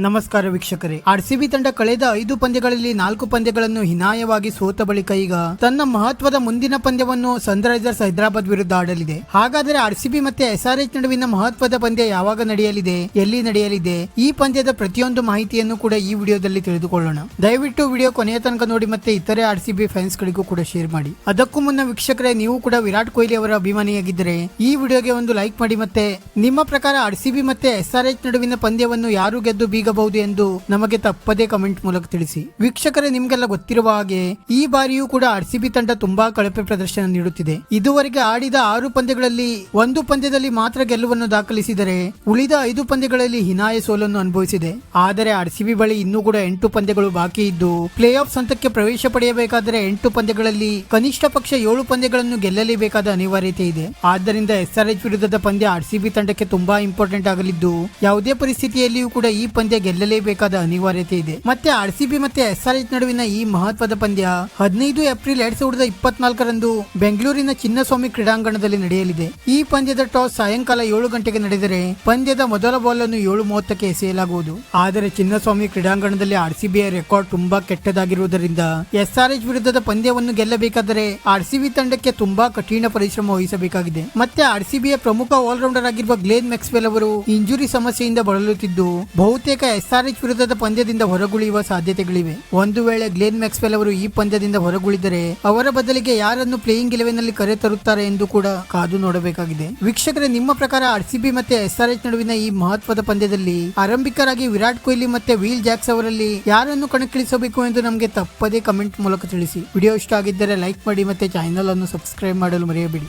ನಮಸ್ಕಾರ ವೀಕ್ಷಕರೇ. ಆರ್ಸಿಬಿ ತಂಡ ಕಳೆದ 5 ಪಂದ್ಯಗಳಲ್ಲಿ 4 ಪಂದ್ಯಗಳನ್ನು ಹೀನಾಯವಾಗಿ ಸೋತ ಬಳಿಕ ಈಗ ತನ್ನ ಮಹತ್ವದ ಮುಂದಿನ ಪಂದ್ಯವನ್ನು ಸನ್ರೈಸರ್ಸ್ ಹೈದರಾಬಾದ್ ವಿರುದ್ಧ ಆಡಲಿದೆ. ಹಾಗಾದರೆ ಆರ್ಸಿಬಿ ಮತ್ತೆ ಎಸ್ಆರ್ಎಚ್ ನಡುವಿನ ಮಹತ್ವದ ಪಂದ್ಯ ಯಾವಾಗ ನಡೆಯಲಿದೆ, ಎಲ್ಲಿ ನಡೆಯಲಿದೆ, ಈ ಪಂದ್ಯದ ಪ್ರತಿಯೊಂದು ಮಾಹಿತಿಯನ್ನು ಕೂಡ ಈ ವಿಡಿಯೋದಲ್ಲಿ ತಿಳಿದುಕೊಳ್ಳೋಣ. ದಯವಿಟ್ಟು ವಿಡಿಯೋ ಕೊನೆಯ ತನಕ ನೋಡಿ ಮತ್ತೆ ಇತರೆ ಆರ್ಸಿಬಿ ಫ್ಯಾನ್ಸ್ ಗಳಿಗೂ ಕೂಡ ಶೇರ್ ಮಾಡಿ. ಅದಕ್ಕೂ ಮುನ್ನ ವೀಕ್ಷಕರೇ, ನೀವು ಕೂಡ ವಿರಾಟ್ ಕೊಹ್ಲಿ ಅವರ ಅಭಿಮಾನಿಯಾಗಿದ್ದರೆ ಈ ವಿಡಿಯೋಗೆ ಒಂದು ಲೈಕ್ ಮಾಡಿ. ಮತ್ತೆ ನಿಮ್ಮ ಪ್ರಕಾರ ಆರ್ಸಿಬಿ ಮತ್ತೆ ಎಸ್ಆರ್ಎಚ್ ನಡುವಿನ ಪಂದ್ಯವನ್ನು ಯಾರು ಗೆದ್ದು ಬೀಗಬಹುದು ಎಂದು ನಮಗೆ ತಪ್ಪದೇ ಕಮೆಂಟ್ ಮೂಲಕ ತಿಳಿಸಿ. ವೀಕ್ಷಕರೇ, ನಿಮ್ಗೆಲ್ಲ ಗೊತ್ತಿರುವ ಹಾಗೆ ಈ ಬಾರಿಯೂ ಕೂಡ ಆರ್ಸಿಬಿ ತಂಡ ತುಂಬಾ ಕಳಪೆ ಪ್ರದರ್ಶನ ನೀಡುತ್ತಿದೆ. ಇದುವರೆಗೆ ಆಡಿದ 6 ಪಂದ್ಯಗಳಲ್ಲಿ 1 ಪಂದ್ಯದಲ್ಲಿ ಮಾತ್ರ ಗೆಲುವನ್ನು ದಾಖಲಿಸಿದರೆ ಉಳಿದ 5 ಪಂದ್ಯಗಳಲ್ಲಿ ಹೀನಾಯ ಸೋಲನ್ನು ಅನುಭವಿಸಿದೆ. ಆದರೆ ಆರ್ಸಿಬಿ ಬಳಿ ಇನ್ನೂ ಕೂಡ 8 ಪಂದ್ಯಗಳು ಬಾಕಿ ಇದ್ದು ಪ್ಲೇ ಆಫ್ ಹಂತಕ್ಕೆ ಪ್ರವೇಶ ಪಡೆಯಬೇಕಾದರೆ 8 ಪಂದ್ಯಗಳಲ್ಲಿ ಕನಿಷ್ಠ ಪಕ್ಷ 7 ಪಂದ್ಯಗಳನ್ನು ಗೆಲ್ಲಲೇಬೇಕಾದ ಅನಿವಾರ್ಯತೆ ಇದೆ. ಆದ್ದರಿಂದ ಎಸ್ಆರ್ಎಚ್ ವಿರುದ್ಧದ ಪಂದ್ಯ ಆರ್ಸಿಬಿ ತಂಡಕ್ಕೆ ತುಂಬಾ ಇಂಪಾರ್ಟೆಂಟ್ ಆಗಲಿದ್ದು ಯಾವುದೇ ಪರಿಸ್ಥಿತಿಯಲ್ಲಿಯೂ ಕೂಡ ಈ ಪಂದ್ಯ ಗೆಲ್ಲಲೇಬೇಕಾದ ಅನಿವಾರ್ಯತೆ ಇದೆ. ಮತ್ತೆ ಆರ್ಸಿಬಿ ಮತ್ತೆ ಎಸ್ಆರ್ಎಚ್ ನಡುವಿನ ಈ ಮಹತ್ವದ ಪಂದ್ಯ 15 ಏಪ್ರಿಲ್ 2024ರಂದು ಬೆಂಗಳೂರಿನ ಚಿನ್ನಸ್ವಾಮಿ ಕ್ರೀಡಾಂಗಣದಲ್ಲಿ ನಡೆಯಲಿದೆ. ಈ ಪಂದ್ಯದ ಟಾಸ್ ಸಾಯಂಕಾಲ 7 ಗಂಟೆಗೆ ನಡೆದರೆ ಪಂದ್ಯದ ಮೊದಲ ಬಾಲ್ ಅನ್ನು 7:30ಕ್ಕೆ ಎಸೆಯಲಾಗುವುದು. ಆದರೆ ಚಿನ್ನಸ್ವಾಮಿ ಕ್ರೀಡಾಂಗಣದಲ್ಲಿ ಆರ್ಸಿಬಿಯ ರೆಕಾರ್ಡ್ ತುಂಬಾ ಕೆಟ್ಟದಾಗಿರುವುದರಿಂದ ಎಸ್ಆರ್ಎಚ್ ವಿರುದ್ಧದ ಪಂದ್ಯವನ್ನು ಗೆಲ್ಲಬೇಕಾದರೆ ಆರ್ಸಿಬಿ ತಂಡಕ್ಕೆ ತುಂಬಾ ಕಠಿಣ ಪರಿಶ್ರಮ ವಹಿಸಬೇಕಾಗಿದೆ. ಮತ್ತೆ ಆರ್ಸಿಬಿಯ ಪ್ರಮುಖ ಆಲ್ರೌಂಡರ್ ಆಗಿರುವ ಗ್ಲೇನ್ ಮ್ಯಾಕ್ಸ್ವೆಲ್ ಅವರು ಇಂಜುರಿ ಸಮಸ್ಯೆಯಿಂದ ಬಳಲುತ್ತಿದ್ದು ಬಹುತೇಕ ಎಸ್ಆರ್ಎಚ್ ವಿರುದ್ಧದ ಪಂದ್ಯದಿಂದ ಹೊರಗುಳಿಯುವ ಸಾಧ್ಯತೆಗಳಿವೆ. ಒಂದು ವೇಳೆ ಗ್ಲೇನ್ ಮ್ಯಾಕ್ಸ್ವೆಲ್ ಅವರು ಈ ಪಂದ್ಯದಿಂದ ಹೊರಗುಳಿದರೆ ಅವರ ಬದಲಿಗೆ ಯಾರನ್ನು ಪ್ಲೇಯಿಂಗ್ 11 ನಲ್ಲಿ ಕರೆ ತರುತ್ತಾರೆ ಎಂದು ಕೂಡ ಕಾದು ನೋಡಬೇಕಾಗಿದೆ. ವೀಕ್ಷಕರೇ, ನಿಮ್ಮ ಪ್ರಕಾರ ಆರ್ಸಿಬಿ ಮತ್ತೆ ಎಸ್ಆರ್ಎಚ್ ನಡುವಿನ ಈ ಮಹತ್ವದ ಪಂದ್ಯದಲ್ಲಿ ಆರಂಭಿಕರಾಗಿ ವಿರಾಟ್ ಕೊಹ್ಲಿ ಮತ್ತೆ ವೀಲ್ ಜಾಕ್ಸ್ ಅವರಲ್ಲಿ ಯಾರನ್ನು ಕಣಕ್ಕಿಳಿಸಬೇಕು ಎಂದು ನಮಗೆ ತಪ್ಪದೇ ಕಮೆಂಟ್ ಮೂಲಕ ತಿಳಿಸಿ. ವಿಡಿಯೋ ಇಷ್ಟ ಆಗಿದ್ದರೆ ಲೈಕ್ ಮಾಡಿ ಮತ್ತೆ ಚಾನೆಲ್ ಅನ್ನು ಸಬ್ಸ್ಕ್ರೈಬ್ ಮಾಡಲು ಮರೆಯಬೇಡಿ.